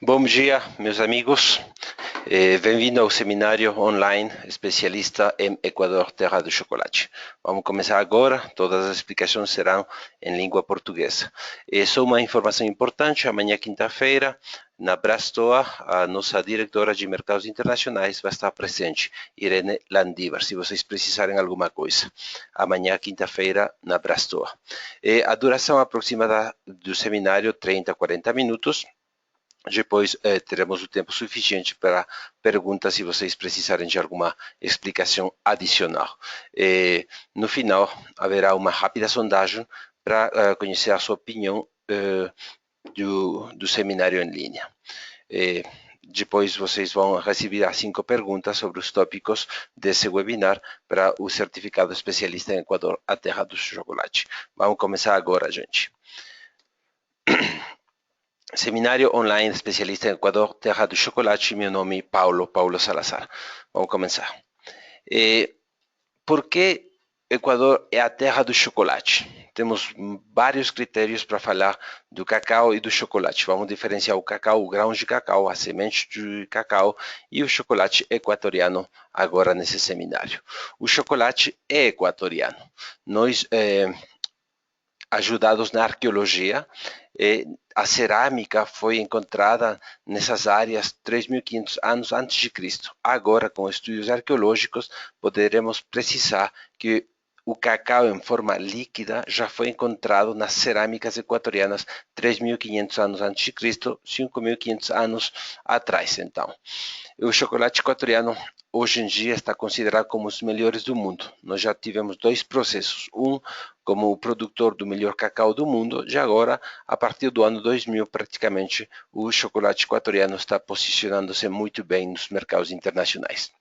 Bom dia, meus amigos. Bem-vindo ao seminário online especialista em Equador, terra do chocolate. Vamos começar agora. Todas as explicações serão em língua portuguesa. Só uma informação importante: amanhã, quinta-feira, na Brastoa, a nossa diretora de mercados internacionais vai estar presente, Irene Landívar, se vocês precisarem alguma coisa. Amanhã, quinta-feira, na Brastoa. A duração aproximada do seminário, 30 a 40 minutos. Depois teremos o tempo suficiente para perguntas se vocês precisarem de alguma explicação adicional. No final, haverá uma rápida sondagem para conhecer a sua opinião do seminário em linha. Depois vocês vão receber as 5 perguntas sobre os tópicos desse webinar para o certificado especialista em Equador, a terra do chocolate. Vamos começar agora, gente. Seminário online especialista em Equador, terra do chocolate. Meu nome é Paulo Salazar. Vamos começar. Por que Equador é a terra do chocolate? Temos vários critérios para falar do cacau e do chocolate. Vamos diferenciar o cacau, o grão de cacau, a semente de cacau e o chocolate equatoriano agora nesse seminário. O chocolate é equatoriano. Nós, ajudados na arqueologia, a cerâmica foi encontrada nessas áreas 3.500 anos antes de Cristo. Agora, com estudos arqueológicos, poderemos precisar que o cacau em forma líquida já foi encontrado nas cerâmicas equatorianas 3.500 anos antes de Cristo, 5.500 anos atrás. Então, o chocolate equatoriano hoje em dia está considerado como os melhores do mundo. Nós já tivemos 2 processos, um como o produtor do melhor cacau do mundo, e agora, a partir do ano 2000, praticamente, o chocolate equatoriano está posicionando-se muito bem nos mercados internacionais.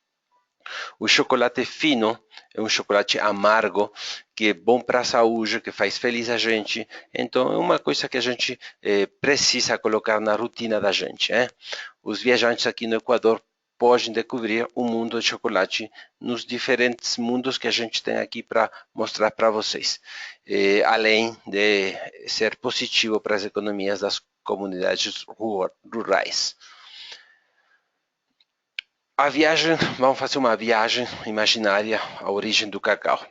O chocolate fino é um chocolate amargo, que é bom para a saúde, que faz feliz a gente. Então, é uma coisa que a gente precisa colocar na rotina da gente. Os viajantes aqui no Equador podem descobrir o mundo do chocolate nos diferentes mundos que a gente tem aqui para mostrar para vocês. Além de ser positivo para as economias das comunidades rurais. A viagem, vamos fazer uma viagem imaginária à origem do cacau.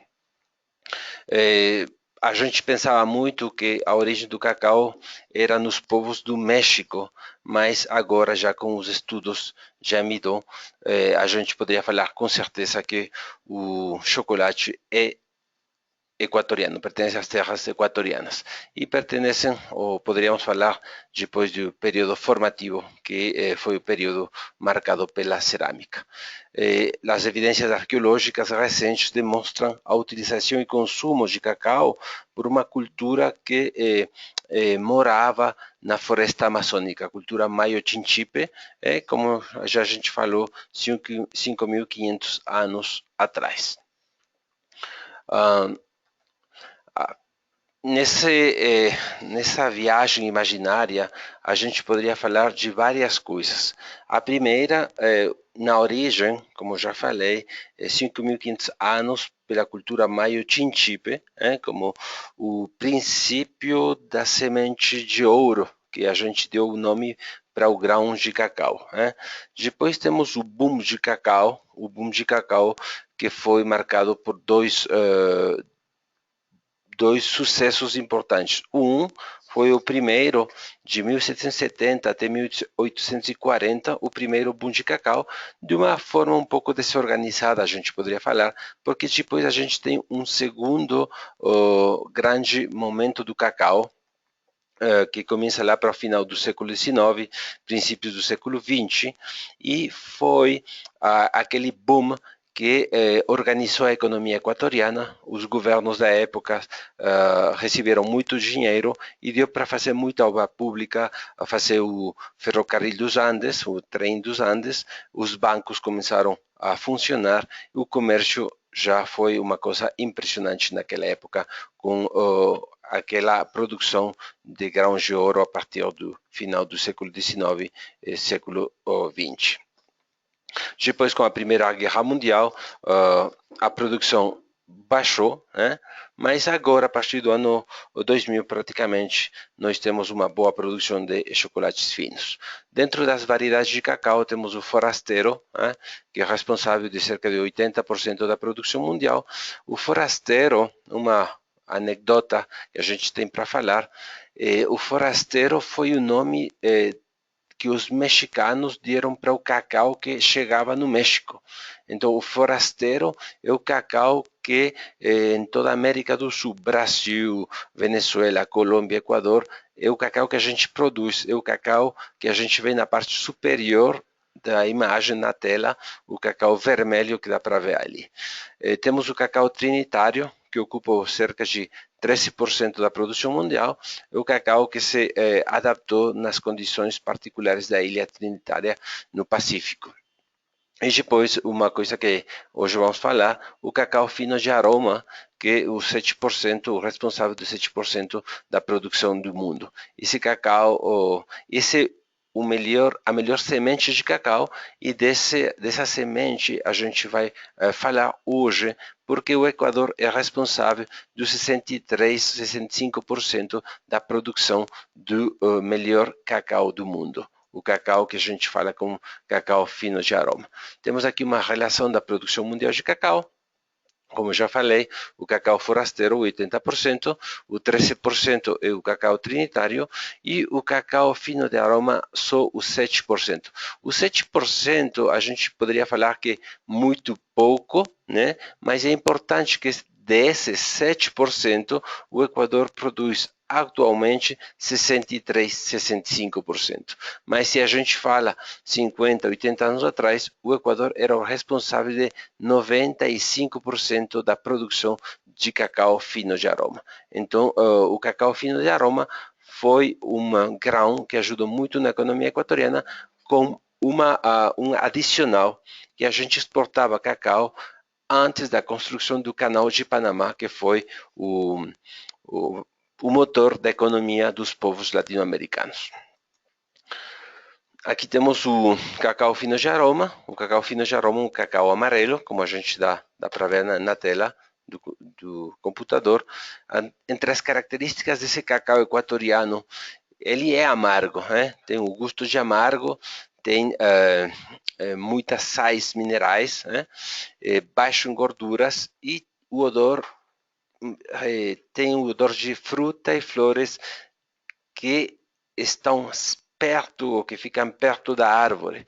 A gente pensava muito que a origem do cacau era nos povos do México, mas agora, já com os estudos já mudou, a gente poderia falar com certeza que o chocolate é equatoriano, pertence às terras equatorianas e pertenecem, ou poderíamos falar, depois do período formativo, que foi o período marcado pela cerâmica. As evidências arqueológicas recentes demonstram a utilização e consumo de cacau por uma cultura que morava na floresta amazônica, a cultura Mayo-Chinchipe, como já a gente falou, 5.500 anos atrás. Nessa viagem imaginária, a gente poderia falar de várias coisas. A primeira, na origem, como já falei, 5.500 anos pela cultura Mayo-Chinchipe, como o princípio da semente de ouro, que a gente deu o nome para o grão de cacau. Depois temos o boom de cacau, que foi marcado por dois sucessos importantes. Um foi o primeiro, de 1770 até 1840, o primeiro boom de cacau, de uma forma um pouco desorganizada, a gente poderia falar, porque depois a gente tem um segundo grande momento do cacau, que começa lá para o final do século XIX, princípios do século XX, e foi aquele boom que organizou a economia equatoriana. Os governos da época receberam muito dinheiro e deu para fazer muita obra pública, fazer o ferrocarril dos Andes, o trem dos Andes, os bancos começaram a funcionar, e o comércio já foi uma coisa impressionante naquela época, com aquela produção de grãos de ouro a partir do final do século XIX e século XX. Depois, com a Primeira Guerra Mundial, a produção baixou, né? Mas agora, a partir do ano 2000, praticamente, nós temos uma boa produção de chocolates finos. Dentro das variedades de cacau, temos o Forastero, né? Que é responsável de cerca de 80% da produção mundial. O Forastero, uma anedota que a gente tem para falar, o Forastero foi o nome que os mexicanos deram para o cacau que chegava no México. Então, o forasteiro é o cacau que em toda a América do Sul, Brasil, Venezuela, Colômbia, Equador, é o cacau que a gente produz, é o cacau que a gente vê na parte superior da imagem na tela, o cacau vermelho que dá para ver ali. Temos o cacau trinitário, que ocupa cerca de 13% da produção mundial, é o cacau que se adaptou nas condições particulares da ilha trinitária no Pacífico. E depois, uma coisa que hoje vamos falar, o cacau fino de aroma, que é o 7%, o responsável de 7% da produção do mundo. Esse cacau, esse a melhor semente de cacau, e dessa semente a gente vai falar hoje, porque o Equador é responsável dos 63, 65% da produção do melhor cacau do mundo. O cacau que a gente fala como cacau fino de aroma. Temos aqui uma relação da produção mundial de cacau. Como já falei, o cacau forasteiro, 80%, o 13% é o cacau trinitário e o cacau fino de aroma, só o 7%. O 7% a gente poderia falar que é muito pouco, né? Mas é importante que desses 7%, o Equador produz atualmente 63, 65%. Mas se a gente fala 50, 80 anos atrás, o Equador era o responsável de 95% da produção de cacau fino de aroma. Então, o cacau fino de aroma foi um grão que ajudou muito na economia equatoriana, com um adicional, que a gente exportava cacau antes da construção do canal de Panamá, que foi o, o motor da economia dos povos latino-americanos. Aqui temos o cacau fino de aroma. O cacau fino de aroma é um cacau amarelo, como a gente dá para ver na tela do computador. Entre as características desse cacau equatoriano, ele é amargo, né? Tem o gosto de amargo, tem muitas sais minerais, né? Baixo em gorduras, e o odor tem o odor de fruta e flores que estão perto, ou que ficam perto da árvore.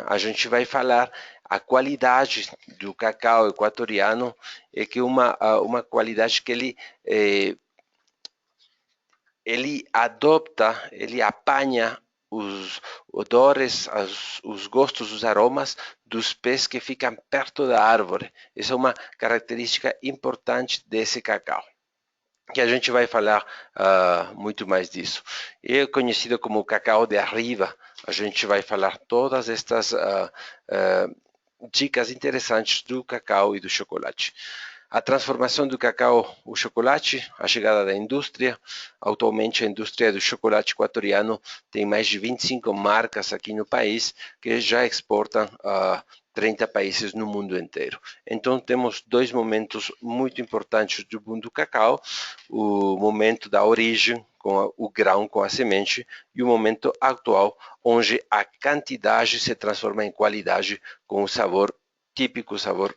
A gente vai falar a qualidade do cacau equatoriano, é que uma qualidade que ele adopta, ele apanha os odores, os gostos, os aromas dos pés que ficam perto da árvore. Essa é uma característica importante desse cacau, que a gente vai falar muito mais disso. É conhecido como cacau de arriba. A gente vai falar todas estas dicas interessantes do cacau e do chocolate. A transformação do cacau, o chocolate, a chegada da indústria. Atualmente, a indústria do chocolate equatoriano tem mais de 25 marcas aqui no país, que já exportam a 30 países no mundo inteiro. Então, temos dois momentos muito importantes do mundo do cacau: o momento da origem, com o grão, com a semente, e o momento atual, onde a quantidade se transforma em qualidade, com o sabor típico, sabor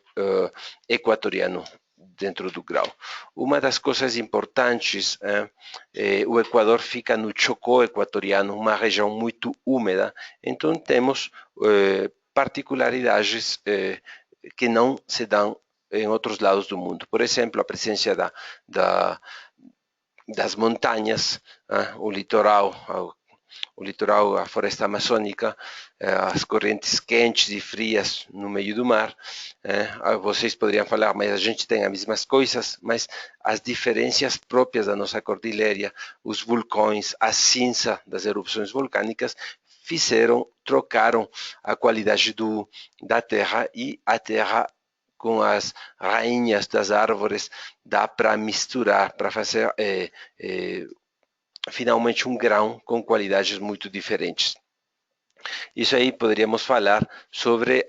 equatoriano dentro do grão. Uma das coisas importantes, o Equador fica no Chocó equatoriano, uma região muito úmida, então temos particularidades que não se dão em outros lados do mundo. Por exemplo, a presença das montanhas, o litoral, a floresta amazônica, as correntes quentes e frias no meio do mar. Vocês poderiam falar, mas a gente tem as mesmas coisas, mas as diferenças próprias da nossa cordilheira, os vulcões, a cinza das erupções volcânicas, trocaram a qualidade da terra, e a terra com as rainhas das árvores dá para misturar, para fazer finalmente um grão com qualidades muito diferentes. Isso aí poderíamos falar sobre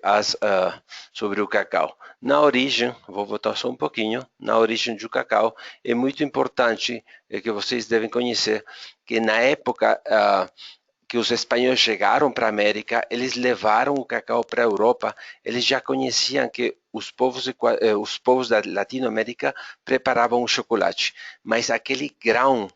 o cacau. Na origem, vou voltar só um pouquinho, na origem do cacau, é muito importante que vocês devem conhecer que na época que os espanhóis chegaram para a América, eles levaram o cacau para a Europa, eles já conheciam que os povos da Latinoamérica preparavam o chocolate, mas aquele grão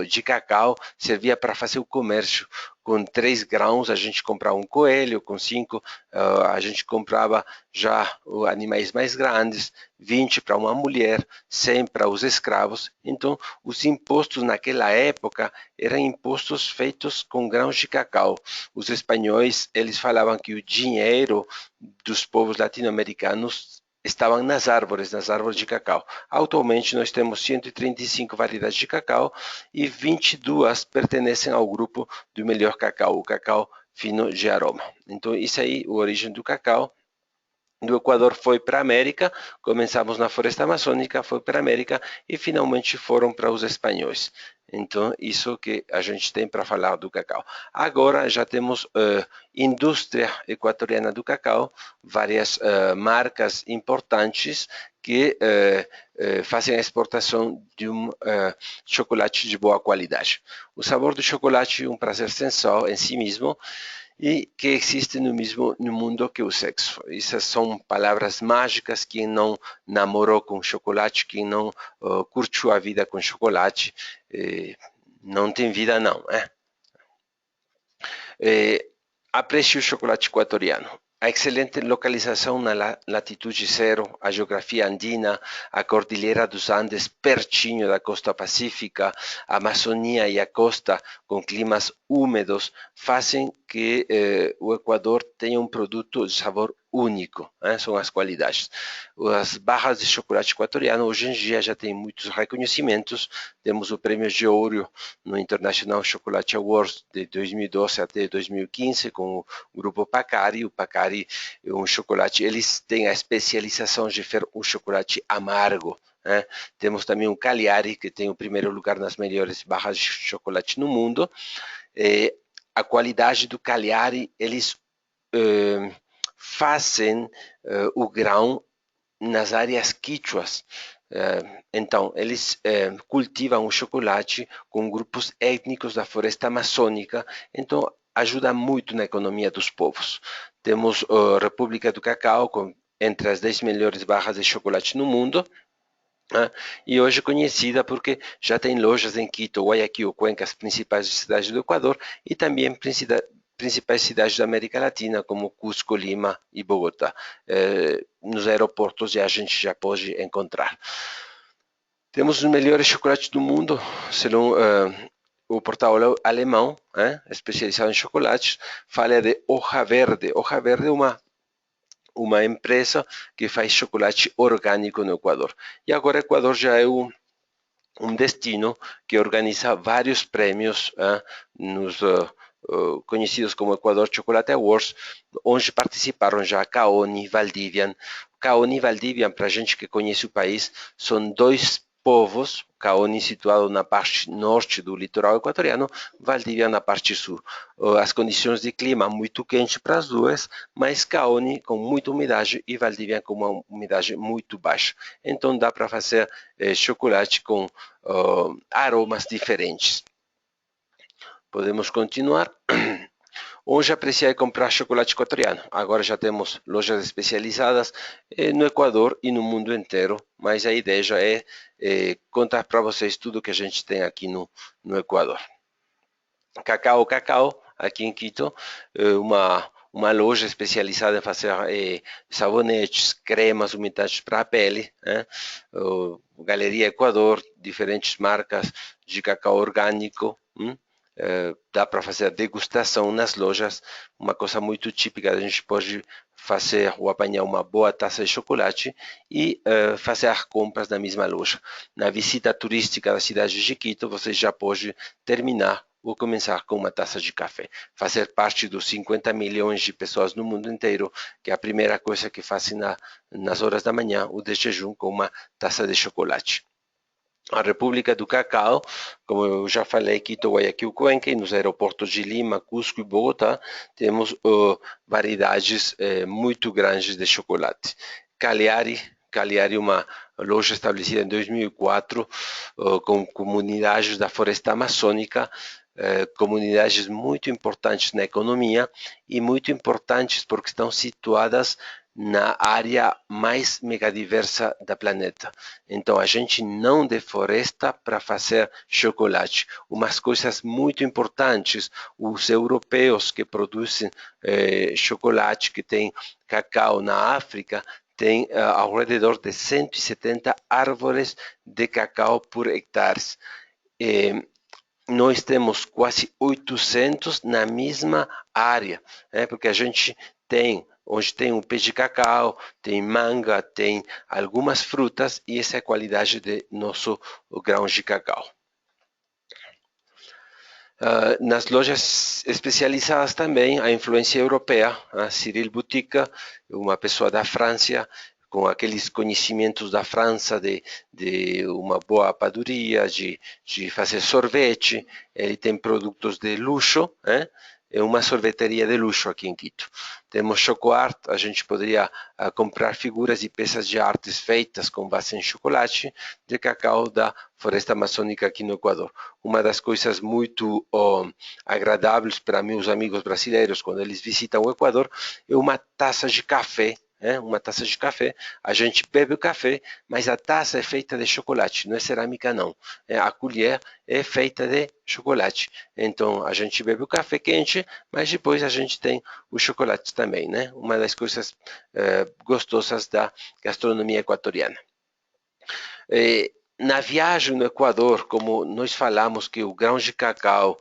de cacau servia para fazer o comércio. Com 3 grãos a gente comprava um coelho, com 5 a gente comprava já animais mais grandes, 20 para uma mulher, 100 para os escravos. Então, os impostos naquela época eram impostos feitos com grãos de cacau. Os espanhóis, eles falavam que o dinheiro dos povos latino-americanos estavam nas árvores de cacau. Atualmente nós temos 135 variedades de cacau e 22 pertencem ao grupo do melhor cacau, o cacau fino de aroma. Então isso aí, a origem do cacau. Do Equador foi para a América, começamos na floresta amazônica, foi para a América e finalmente foram para os espanhóis. Então, isso que a gente tem para falar do cacau. Agora já temos indústria equatoriana do cacau, várias marcas importantes que fazem a exportação de um chocolate de boa qualidade. O sabor do chocolate é um prazer sensorial em si mesmo, e que existe no mundo que o sexo. Essas são palavras mágicas. Quem não namorou com chocolate, quem não curtiu a vida com chocolate, não tem vida não. Aprecie o chocolate equatoriano. A excelente localização na latitude zero, a geografia andina, a cordilheira dos Andes pertinho da costa pacífica, a Amazônia e a costa com climas úmidos fazem que o Equador tenha um produto de sabor único, são as qualidades. As barras de chocolate equatoriano hoje em dia já têm muitos reconhecimentos. Temos o prêmio de ouro no International Chocolate Awards de 2012 até 2015 com o grupo Pacari. O Pacari é um chocolate, eles têm a especialização de fazer um chocolate amargo. Temos também o Cagliari, que tem o primeiro lugar nas melhores barras de chocolate no mundo. A qualidade do Cagliari, eles fazem o grão nas áreas quichuas. Então, eles cultivam o chocolate com grupos étnicos da floresta amazônica, então ajuda muito na economia dos povos. Temos a República do Cacau, entre as 10 melhores barras de chocolate no mundo, e hoje conhecida porque já tem lojas em Quito, Guayaquil, Cuenca, as principais cidades do Equador, e também principais cidades da América Latina, como Cusco, Lima e Bogotá. Nos aeroportos a gente já pode encontrar. Temos os melhores chocolates do mundo, segundo o portal alemão, especializado em chocolates, fala de Hoja Verde. Hoja Verde é uma empresa que faz chocolate orgânico no Equador. E agora o Equador já é um destino que organiza vários prêmios conhecidos como Equador Chocolate Awards, onde participaram já Kaoni, Valdivian. Kaoni e Valdivian, para a gente que conhece o país, são dois povos, Kaoni situado na parte norte do litoral equatoriano, Valdivia na parte sul. As condições de clima muito quente para as duas, mas Kaoni com muita umidade e Valdivia com uma umidade muito baixa. Então dá para fazer chocolate com aromas diferentes. Podemos continuar. Hoje apreciar e comprar chocolate equatoriano. Agora já temos lojas especializadas no Equador e no mundo inteiro, mas a ideia já é contar para vocês tudo que a gente tem aqui no Equador. Cacau, aqui em Quito, uma loja especializada em fazer sabonetes, cremas, umedades para a pele, Galeria Equador, diferentes marcas de cacau orgânico, dá para fazer degustação nas lojas, uma coisa muito típica. A gente pode fazer ou apanhar uma boa taça de chocolate e fazer as compras na mesma loja. Na visita turística da cidade de Quito, você já pode terminar ou começar com uma taça de café. Fazer parte dos 50 milhões de pessoas no mundo inteiro, que é a primeira coisa que fazem nas horas da manhã, o de jejum, com uma taça de chocolate. A República do Cacau, como eu já falei, Quito, Guayaquil, Cuenca, e nos aeroportos de Lima, Cusco e Bogotá, temos variedades muito grandes de chocolate. Cagliari, uma loja estabelecida em 2004, com comunidades da floresta amazônica, comunidades muito importantes na economia e muito importantes porque estão situadas na área mais megadiversa do planeta. Então, a gente não defloresta para fazer chocolate. Umas coisas muito importantes, os europeus que produzem chocolate, que tem cacau na África, tem ao redor de 170 árvores de cacau por hectare. Nós temos quase 800 na mesma área, porque a gente tem, onde tem um pé de cacau, tem manga, tem algumas frutas, e essa é a qualidade de nosso grão de cacau. Nas lojas especializadas também, a influência europeia, Cyril Boutique, uma pessoa da França, com aqueles conhecimentos da França de uma boa padaria, de fazer sorvete. Ele tem produtos de luxo, é uma sorveteria de luxo aqui em Quito. Temos ChocoArt, a gente poderia comprar figuras e peças de artes feitas com base em chocolate de cacau da floresta amazônica aqui no Equador. Uma das coisas muito agradáveis para meus amigos brasileiros quando eles visitam o Equador é uma taça de café. Uma taça de café, a gente bebe o café, mas a taça é feita de chocolate, não é cerâmica não. A colher é feita de chocolate. Então a gente bebe o café quente, mas depois a gente tem o chocolate também, né? Uma das coisas gostosas da gastronomia equatoriana. Na viagem no Equador, como nós falamos que o grão de cacau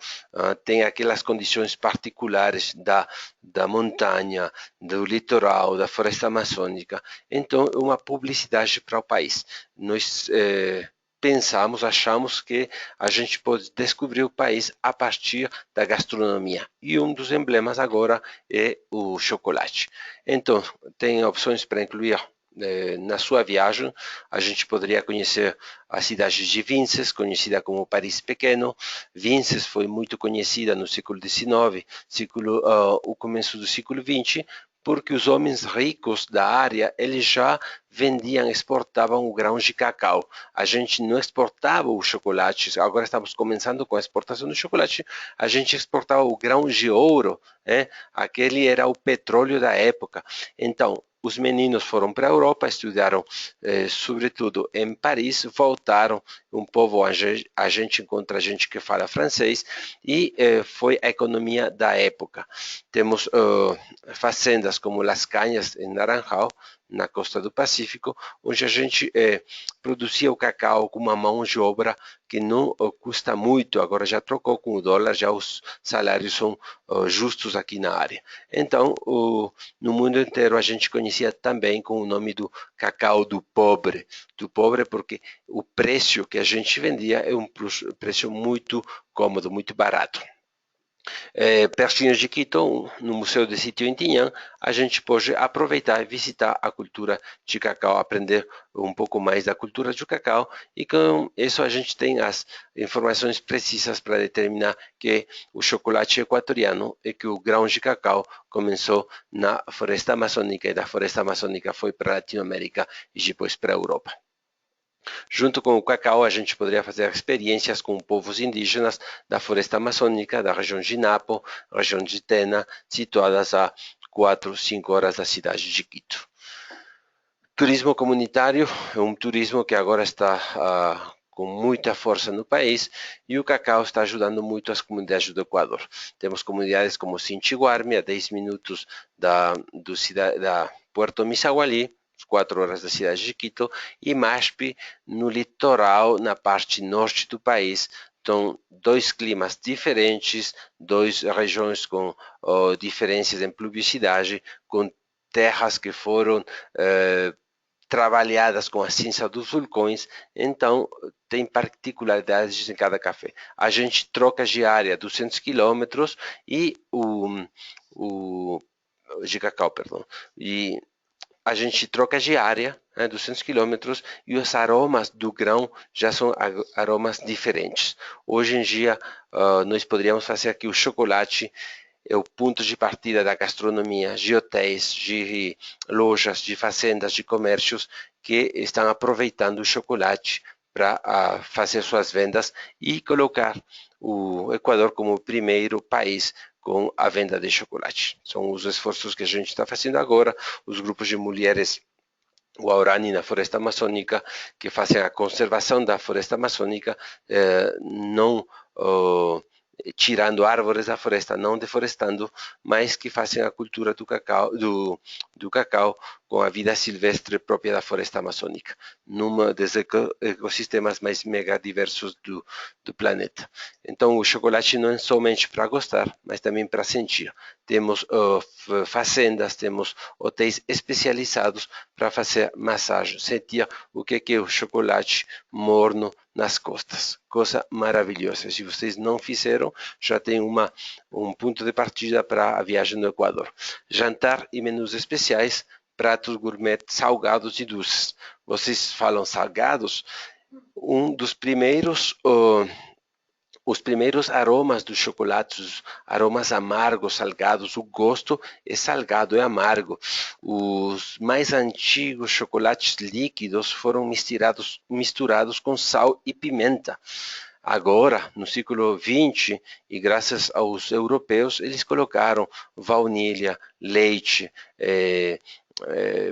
tem aquelas condições particulares da montanha, do litoral, da floresta amazônica, então é uma publicidade para o país. Nós achamos que a gente pode descobrir o país a partir da gastronomia. E um dos emblemas agora é o chocolate. Então, tem opções para incluir na sua viagem. A gente poderia conhecer a cidade de Vinces, conhecida como Paris Pequeno. Vinces foi muito conhecida no século XIX, o começo do século XX, porque os homens ricos da área, eles já vendiam, exportavam o grão de cacau. A gente não exportava o chocolate, agora estamos começando com a exportação do chocolate, a gente exportava o grão de ouro, aquele era o petróleo da época. Então, os meninos foram para a Europa, estudaram sobretudo em Paris, voltaram, um povo, a gente encontra gente que fala francês, e foi a economia da época. Temos fazendas como Las Cañas, em Naranjal, na costa do Pacífico, onde a gente produzia o cacau com uma mão de obra que não custa muito, agora já trocou com o dólar, já os salários são justos aqui na área. Então, no mundo inteiro a gente conhecia também com o nome do cacau do pobre porque o preço que a gente vendia é um preço muito cômodo, muito barato. Pertinho de Quito, no Museu de Sítio Intiñán, a gente pode aproveitar e visitar a cultura de cacau, aprender um pouco mais da cultura do cacau, e com isso a gente tem as informações precisas para determinar que o chocolate equatoriano e que o grão de cacau começou na floresta amazônica, e da floresta amazônica foi para a Latinoamérica e depois para a Europa. Junto com o cacau, a gente poderia fazer experiências com povos indígenas da floresta amazônica, da região de Napo, região de Tena, situadas a 4, 5 horas da cidade de Quito. Turismo comunitário é um turismo que agora está com muita força no país, e o cacau está ajudando muito as comunidades do Equador. Temos comunidades como Sinchiguarmi, a 10 minutos da Puerto Misagualí, 4 horas da cidade de Quito, e Maspi, no litoral, na parte norte do país. Então, dois climas diferentes, duas regiões com diferenças em pluviosidade, com terras que foram trabalhadas com a cinza dos vulcões. Então tem particularidades em cada café. A gente troca de área 200 quilômetros e de cacau, perdão, e a gente troca de área, 200 quilômetros, e os aromas do grão já são aromas diferentes. Hoje em dia, nós poderíamos fazer aqui o chocolate é o ponto de partida da gastronomia, de hotéis, de lojas, de fazendas, de comércios que estão aproveitando o chocolate para fazer suas vendas e colocar o Equador como o primeiro país com a venda de chocolate. São os esforços que a gente está fazendo agora, os grupos de mulheres Guarani na floresta amazônica, que fazem a conservação da floresta amazônica, não tirando árvores da floresta, não deforestando, mas que fazem a cultura do cacau com a vida silvestre própria da floresta amazônica, num dos ecossistemas mais mega diversos do planeta. Então, o chocolate não é somente para gostar, mas também para sentir. Temos fazendas, temos hotéis especializados para fazer massagem, sentir o que é o chocolate morno nas costas. Coisa maravilhosa. Se vocês não fizeram, já tem um ponto de partida para a viagem no Equador. Jantar e menus especiais, pratos gourmet salgados e doces. Vocês falam salgados? Um dos primeiros os primeiros aromas dos chocolates, aromas amargos, salgados, o gosto é salgado, é amargo. Os mais antigos chocolates líquidos foram misturados com sal e pimenta. Agora, no século XX, e graças aos europeus, eles colocaram baunilha, leite,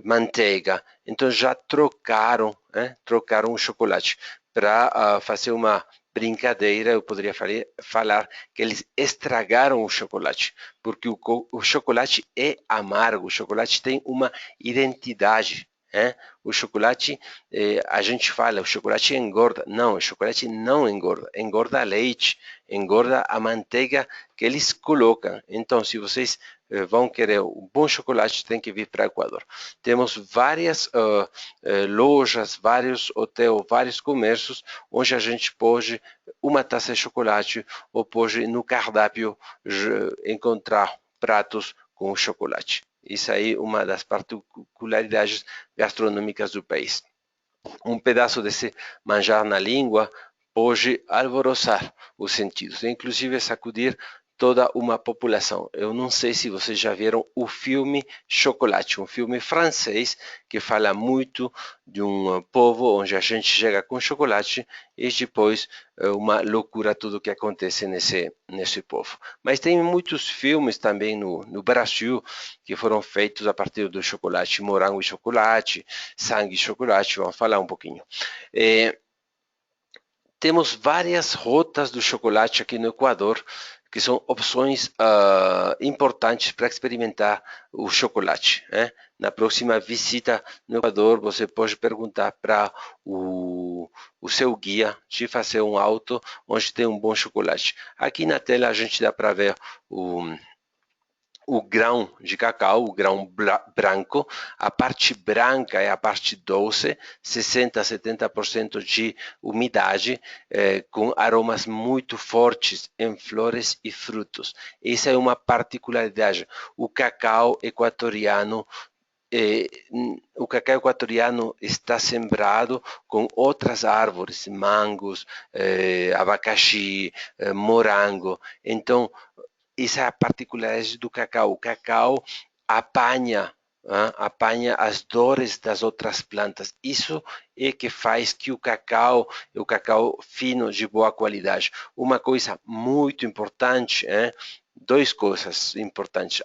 manteiga. Então já trocaram o chocolate. Para fazer uma brincadeira, eu poderia falar que eles estragaram o chocolate, porque o chocolate é amargo, o chocolate tem uma identidade. O chocolate, a gente fala, o chocolate engorda. Não, o chocolate não engorda. Engorda leite, engorda a manteiga que eles colocam. Então, se vocês vão querer um bom chocolate, tem que vir para o Equador. Temos várias lojas, vários hotéis, vários comércios, onde a gente pode uma taça de chocolate ou pode no cardápio encontrar pratos com chocolate. Isso aí é uma das particularidades gastronômicas do país. Um pedaço desse manjar na língua pode alvoroçar os sentidos, inclusive sacudir toda uma população. Eu não sei se vocês já viram o filme Chocolate, um filme francês que fala muito de um povo onde a gente chega com chocolate e depois uma loucura tudo que acontece nesse povo. Mas tem muitos filmes também no Brasil que foram feitos a partir do chocolate, morango e chocolate, sangue e chocolate, vamos falar um pouquinho. Temos várias rotas do chocolate aqui no Equador, que são opções importantes para experimentar o chocolate. Na próxima visita no Equador, você pode perguntar para o seu guia de fazer um auto onde tem um bom chocolate. Aqui na tela a gente dá para ver o grão de cacau, o grão branco, a parte branca é a parte doce, 60 a 70% de umidade, com aromas muito fortes em flores e frutos. Essa é uma particularidade. O cacau equatoriano está sembrado com outras árvores, mangos, abacaxi, morango. Então, essa é a particularidade do cacau. O cacau apanha as dores das outras plantas. Isso é que faz que o cacau fino de boa qualidade. Uma coisa muito importante, duas coisas importantes.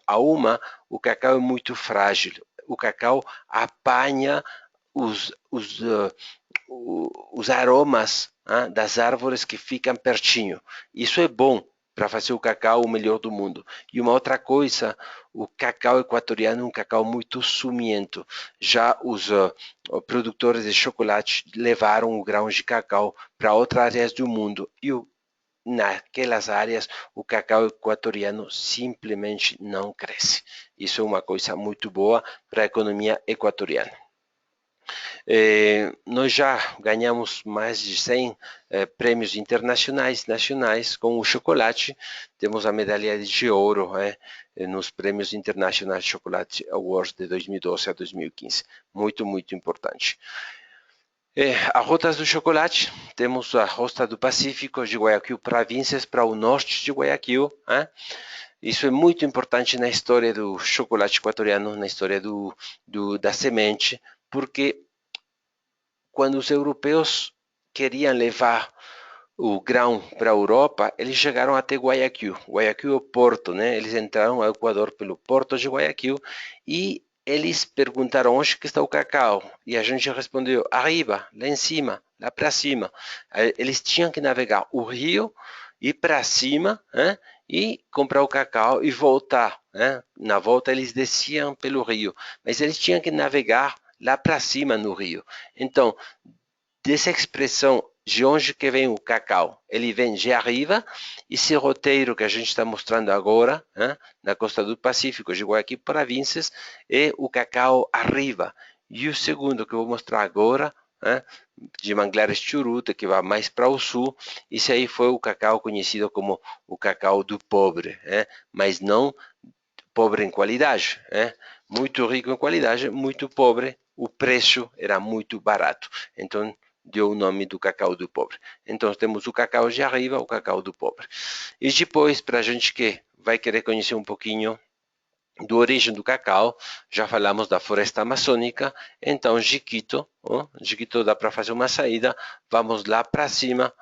O cacau é muito frágil. O cacau apanha os aromas das árvores que ficam pertinho. Isso é bom para fazer o cacau o melhor do mundo. E uma outra coisa, o cacau equatoriano é um cacau muito sumiento. Já os produtores de chocolate levaram o grão de cacau para outras áreas do mundo e naquelas áreas o cacau equatoriano simplesmente não cresce. Isso é uma coisa muito boa para a economia equatoriana. Nós já ganhamos mais de 100 prêmios internacionais, nacionais com o chocolate. Temos a medalha de ouro nos prêmios internacionais Chocolate Awards de 2012 a 2015. Muito, muito importante. As rotas do chocolate, temos a Rota do Pacífico de Guayaquil províncias para o norte de Guayaquil. Isso é muito importante na história do chocolate equatoriano, na história da semente, porque quando os europeus queriam levar o grão para a Europa, eles chegaram até Guayaquil. Guayaquil é o porto, né? Eles entraram ao Equador pelo porto de Guayaquil e eles perguntaram onde que está o cacau. E a gente respondeu, arriba, lá em cima, lá para cima. Eles tinham que navegar o rio, ir para cima, né? E comprar o cacau e voltar, né? Na volta eles desciam pelo rio, mas eles tinham que navegar lá para cima no rio. Então, dessa expressão de onde que vem o cacau, ele vem de arriba. Esse roteiro que a gente está mostrando agora, né, na costa do Pacífico, de Guayaquil províncias, é o cacau arriba. E o segundo que eu vou mostrar agora, né, de Manglares Churuta, que vai mais para o sul, esse aí foi o cacau conhecido como o cacau do pobre, né, mas não pobre em qualidade, né? Muito rico em qualidade, muito pobre, o preço era muito barato. Então, deu o nome do cacau do pobre. Então, temos o cacau de arriba, o cacau do pobre. E depois, para a gente que vai querer conhecer um pouquinho do origem do cacau, já falamos da floresta amazônica, então Jiquito, Jiquito dá para fazer uma saída, vamos lá para cima,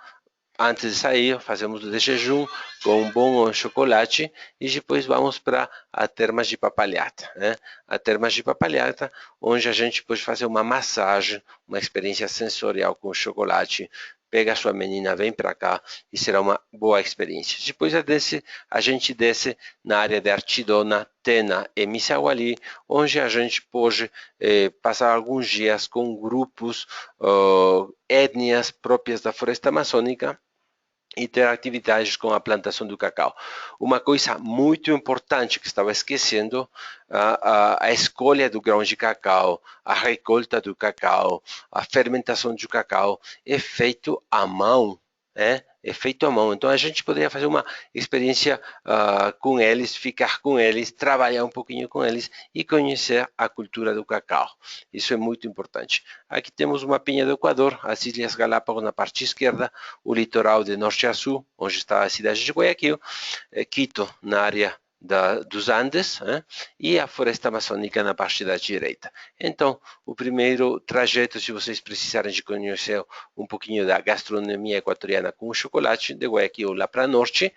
antes de sair, fazemos o de jejum com um bom chocolate e depois vamos para a Termas de Papalhata, né? A Termas de Papalhata, onde a gente pode fazer uma massagem, uma experiência sensorial com o chocolate. Pega a sua menina, vem para cá e será uma boa experiência. Depois a gente desce na área de Archidona, Tena e Missaguali, onde a gente pode passar alguns dias com grupos, etnias próprias da floresta amazônica e ter atividades com a plantação do cacau. Uma coisa muito importante que estava esquecendo, a escolha do grão de cacau, a recolta do cacau, a fermentação do cacau é feito à mão, é feito à mão. Então a gente poderia fazer uma experiência com eles, ficar com eles, trabalhar um pouquinho com eles e conhecer a cultura do cacau. Isso é muito importante. Aqui temos uma pinha do Equador, as Ilhas Galápagos na parte esquerda, o litoral de norte a sul, onde está a cidade de Guayaquil, Quito na área dos Andes, e a floresta amazônica na parte da direita. Então, o primeiro trajeto, se vocês precisarem de conhecer um pouquinho da gastronomia equatoriana com o chocolate, de Guayaquil lá para norte,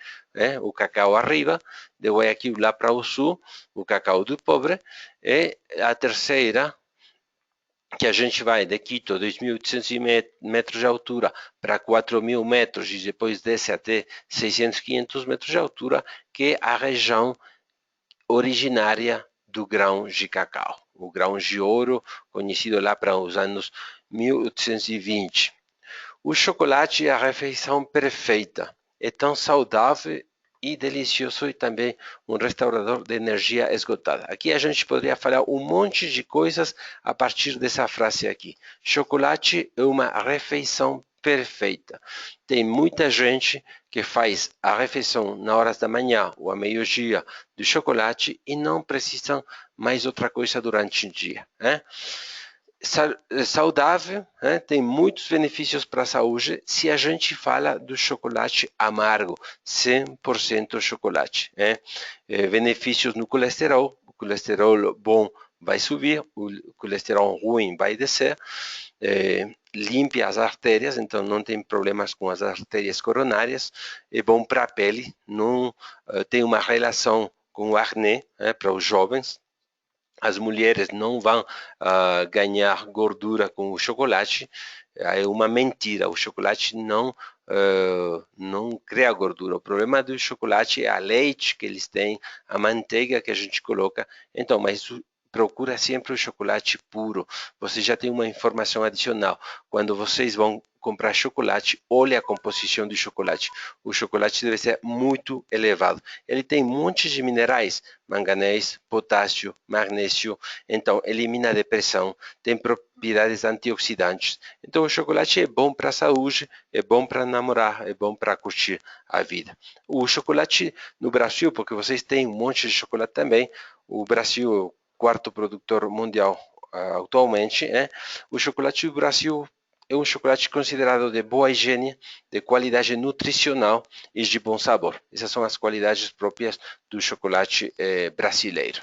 o cacau arriba, de Guayaquil lá para o sul, o cacau do pobre, e a terceira, que a gente vai de Quito, 2.800 metros de altura, para 4.000 metros e depois desce até 600, 500 metros de altura, que é a região originária do grão de cacau, o grão de ouro, conhecido lá para os anos 1820. O chocolate é a refeição perfeita, é tão saudável e delicioso e também um restaurador de energia esgotada. Aqui a gente poderia falar um monte de coisas a partir dessa frase aqui. Chocolate é uma refeição perfeita. Tem muita gente que faz a refeição na horas da manhã ou a meio-dia de chocolate e não precisam mais outra coisa durante o dia, né? Saudável, né? Tem muitos benefícios para a saúde se a gente fala do chocolate amargo, 100% chocolate, né? Benefícios no colesterol, o colesterol bom vai subir, o colesterol ruim vai descer, limpa as artérias, então não tem problemas com as artérias coronárias, é bom para a pele, não tem uma relação com o acné, para os jovens. As mulheres não vão ganhar gordura com o chocolate, é uma mentira. O chocolate não cria gordura. O problema do chocolate é a leite que eles têm, a manteiga que a gente coloca. Então, mas procura sempre o chocolate puro. Você já tem uma informação adicional. Quando vocês vão comprar chocolate, olhe a composição do chocolate. O chocolate deve ser muito elevado. Ele tem um monte de minerais, manganês, potássio, magnésio. Então, elimina a depressão, tem propriedades antioxidantes. Então, o chocolate é bom para a saúde, é bom para namorar, é bom para curtir a vida. O chocolate no Brasil, porque vocês têm um monte de chocolate também, o Brasil é o quarto produtor mundial atualmente, o chocolate do Brasil é um chocolate considerado de boa higiene, de qualidade nutricional e de bom sabor. Essas são as qualidades próprias do chocolate brasileiro.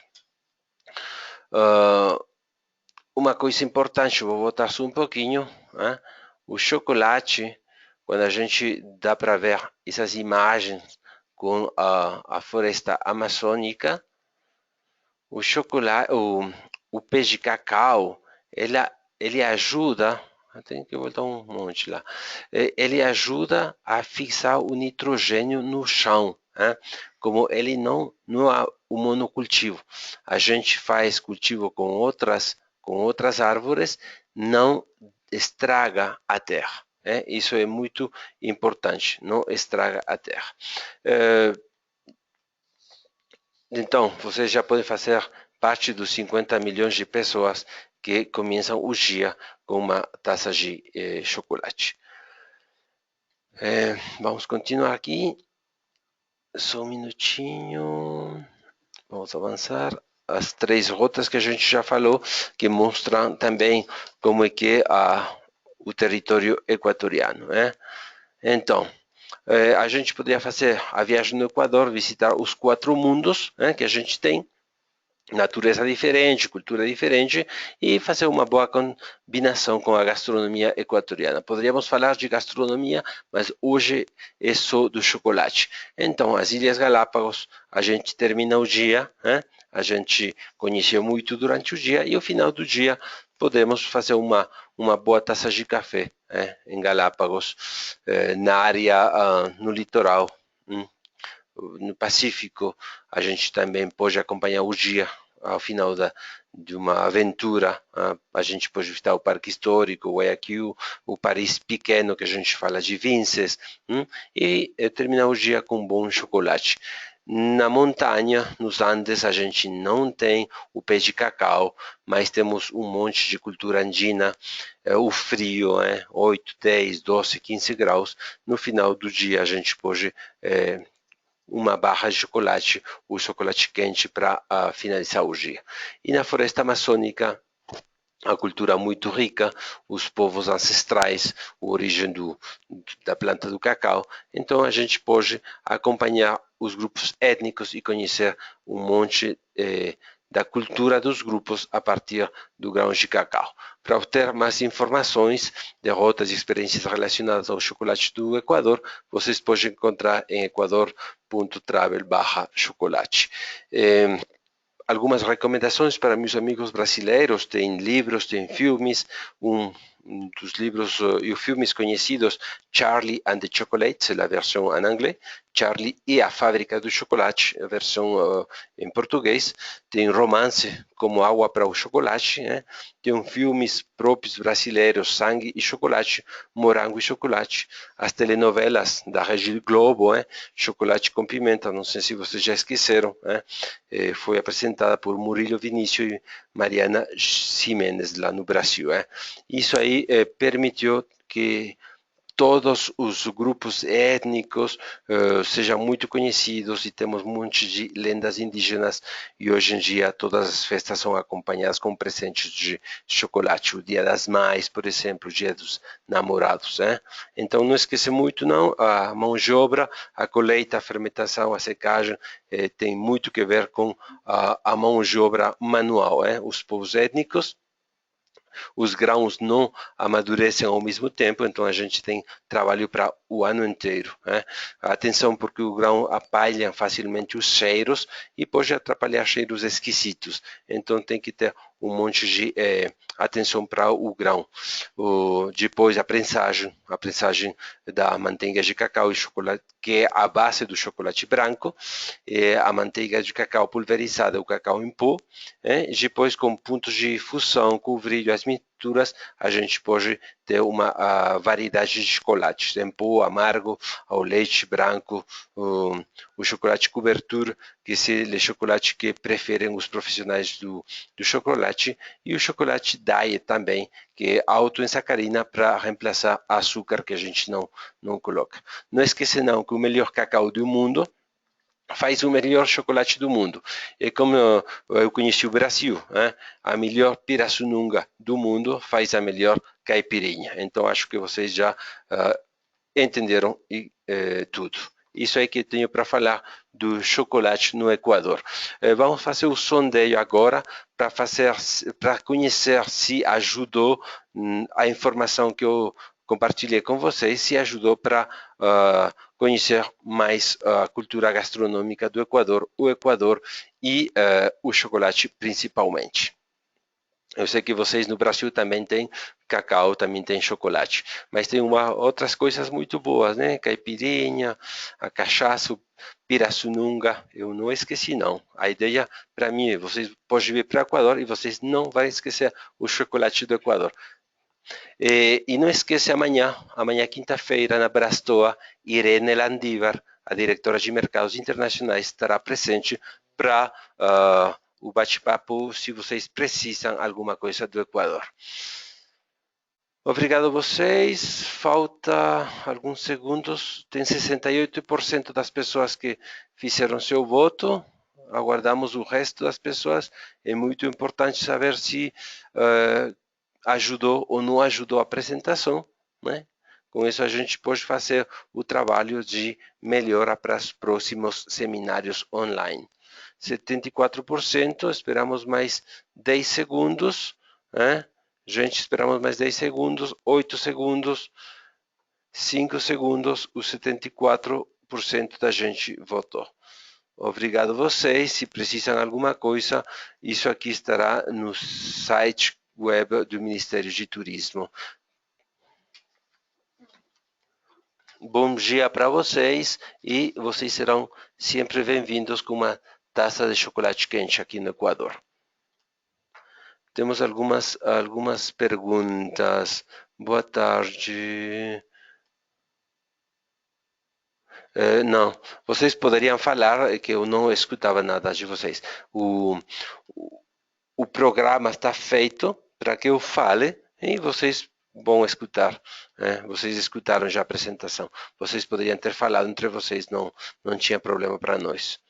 Uma coisa importante, vou voltar só um pouquinho, né? O chocolate, quando a gente dá para ver essas imagens com a floresta amazônica, o chocolate, o peixe de cacau, ele ajuda, tem que voltar um monte lá, ele ajuda a fixar o nitrogênio no chão, né? Como ele não há o monocultivo, a gente faz cultivo com outras árvores, não estraga a terra. Isso é muito importante, não estraga a terra. Então, você já pode fazer parte dos 50 milhões de pessoas que começam o dia com uma taça de chocolate. Vamos continuar aqui. Só um minutinho. Vamos avançar. As 3 rotas que a gente já falou, que mostram também como é que é o território equatoriano. Então, a gente poderia fazer a viagem no Equador, visitar os 4 mundos que a gente tem, natureza diferente, cultura diferente, e fazer uma boa combinação com a gastronomia equatoriana. Poderíamos falar de gastronomia, mas hoje é só do chocolate. Então, as Ilhas Galápagos, a gente termina o dia, a gente conheceu muito durante o dia, e ao final do dia podemos fazer uma boa taça de café em Galápagos, na área, no litoral. No Pacífico, a gente também pode acompanhar o dia ao final de uma aventura. A gente pode visitar o Parque Histórico, o Guayaquil, o Paris pequeno, que a gente fala de Vinces, e terminar o dia com um bom chocolate. Na montanha, nos Andes, a gente não tem o pé de cacau, mas temos um monte de cultura andina, o frio, 8, 10, 12, 15 graus. No final do dia, a gente pode uma barra de chocolate, o chocolate quente para finalizar o dia. E na floresta amazônica, a cultura muito rica, os povos ancestrais, a origem da planta do cacau. Então a gente pode acompanhar os grupos étnicos e conhecer um monte da cultura dos grupos a partir do grão de cacau. Para obter mais informações de rotas e experiências relacionadas ao chocolate do Equador, vocês podem encontrar em equador.travel/chocolate. Algumas recomendações para meus amigos brasileiros: tem livros, tem filmes. Um dos livros e filmes conhecidos, Charlie and the Chocolates, a versão em inglês, Charlie e a Fábrica do Chocolate, a versão em português. Tem romance, como Água para o Chocolate, tem filmes próprios brasileiros, Sangue e Chocolate, Morango e Chocolate, as telenovelas da Rede Globo, Chocolate com Pimenta, não sei se vocês já esqueceram, foi apresentada por Murilo Vinícius e Mariana Ximenes lá no Brasil. Isso aí permitiu que todos os grupos étnicos sejam muito conhecidos, e temos um monte de lendas indígenas, e hoje em dia todas as festas são acompanhadas com presentes de chocolate. O Dia das Mães, por exemplo, o Dia dos Namorados. Então não esqueça muito não, a mão de obra, a colheita, a fermentação, a secagem tem muito que ver com a mão de obra manual. Os povos étnicos, os grãos não amadurecem ao mesmo tempo, então a gente tem trabalho para o ano inteiro. Atenção, porque o grão apalha facilmente os cheiros e pode atrapalhar cheiros esquisitos, então tem que ter um monte de atenção para o grão. Depois a prensagem da manteiga de cacau e chocolate, que é a base do chocolate branco, a manteiga de cacau pulverizada, o cacau em pó, depois com pontos de fusão, com o brilho, as misturas, a gente pode ter uma variedade de chocolates, em pó, amargo, ao leite branco, o chocolate couverture, que é o chocolate que preferem os profissionais do chocolate, e o chocolate diet também, que é alto em sacarina para reemplaçar açúcar que a gente não coloca. Não esqueça não que o melhor cacau do mundo faz o melhor chocolate do mundo. É como eu conheci o Brasil, a melhor pirassununga do mundo faz a melhor caipirinha. Então acho que vocês já entenderam tudo. Isso aí que eu tenho para falar do chocolate no Equador. Vamos fazer o sondeio agora para conhecer se ajudou a informação que eu compartilhei com vocês, se ajudou para conhecer mais a cultura gastronômica do Equador, o Equador e o chocolate principalmente. Eu sei que vocês no Brasil também têm cacau, também tem chocolate, mas tem outras coisas muito boas, né? Caipirinha, a cachaça, o pirassununga, eu não esqueci não. A ideia para mim é vocês podem vir para o Equador e vocês não vão esquecer o chocolate do Equador. E não esqueça amanhã quinta-feira, na Brastoa, Irene Landívar, a diretora de mercados internacionais, estará presente para o bate-papo se vocês precisam alguma coisa do Equador. Obrigado a vocês. Falta alguns segundos. Tem 68% das pessoas que fizeram seu voto. Aguardamos o resto das pessoas. É muito importante saber se ajudou ou não ajudou a apresentação, né? Com isso a gente pode fazer o trabalho de melhora para os próximos seminários online. 74%, esperamos mais 10 segundos, né? Gente, esperamos mais 10 segundos, 8 segundos, 5 segundos, os 74% da gente votou. Obrigado a vocês, se precisam de alguma coisa, isso aqui estará no site web do Ministério de Turismo. Bom dia para vocês e vocês serão sempre bem-vindos com uma taça de chocolate quente aqui no Equador. Temos algumas perguntas. Boa tarde. Não, vocês poderiam falar que eu não escutava nada de vocês. O programa está feito para que eu fale e vocês vão escutar. Vocês escutaram já a apresentação. Vocês poderiam ter falado entre vocês, não tinha problema para nós.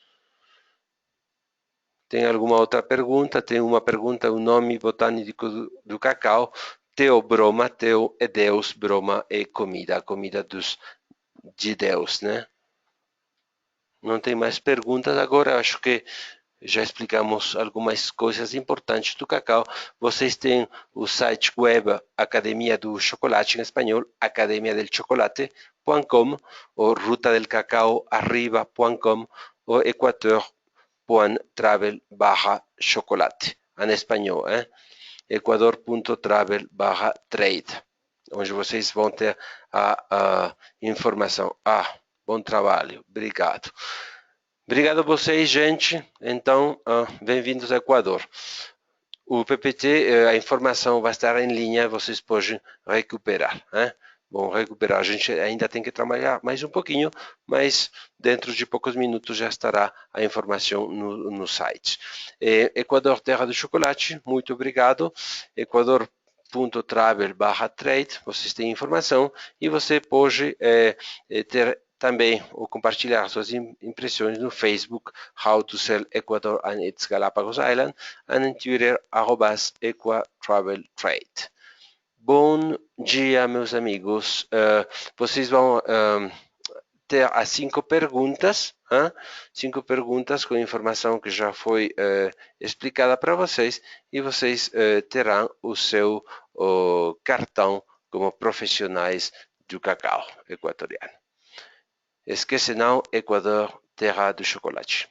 Tem alguma outra pergunta? Tem uma pergunta, o nome botânico do cacau. Teobroma, teo é Deus, broma é comida, a comida de Deus, né? Não tem mais perguntas agora, acho que já explicamos algumas coisas importantes do cacau. Vocês têm o site web Academia do Chocolate em espanhol, academiadelchocolate.com, ou rutadelcacaoarriba.com, ou equator.travel/chocolate, em espanhol, equador.travel/trade, onde vocês vão ter a informação. Bom trabalho, obrigado. Obrigado a vocês, gente. Então, bem-vindos ao Equador. O PPT, a informação vai estar em linha, vocês podem recuperar. Bom, recuperar, a gente ainda tem que trabalhar mais um pouquinho, mas dentro de poucos minutos já estará a informação no site. Equador Terra do Chocolate, muito obrigado. Equador.travel/trade, vocês têm informação e você pode ter também ou compartilhar suas impressões no Facebook, How to Sell Ecuador and its Galapagos Island, and em Twitter, @EquaTravelTrade. Bom dia, meus amigos. Vocês vão ter as 5 perguntas, 5 perguntas com informação que já foi explicada para vocês e vocês terão o seu cartão como profissionais do cacau equatoriano. Esquece não, Equador, terra do chocolate.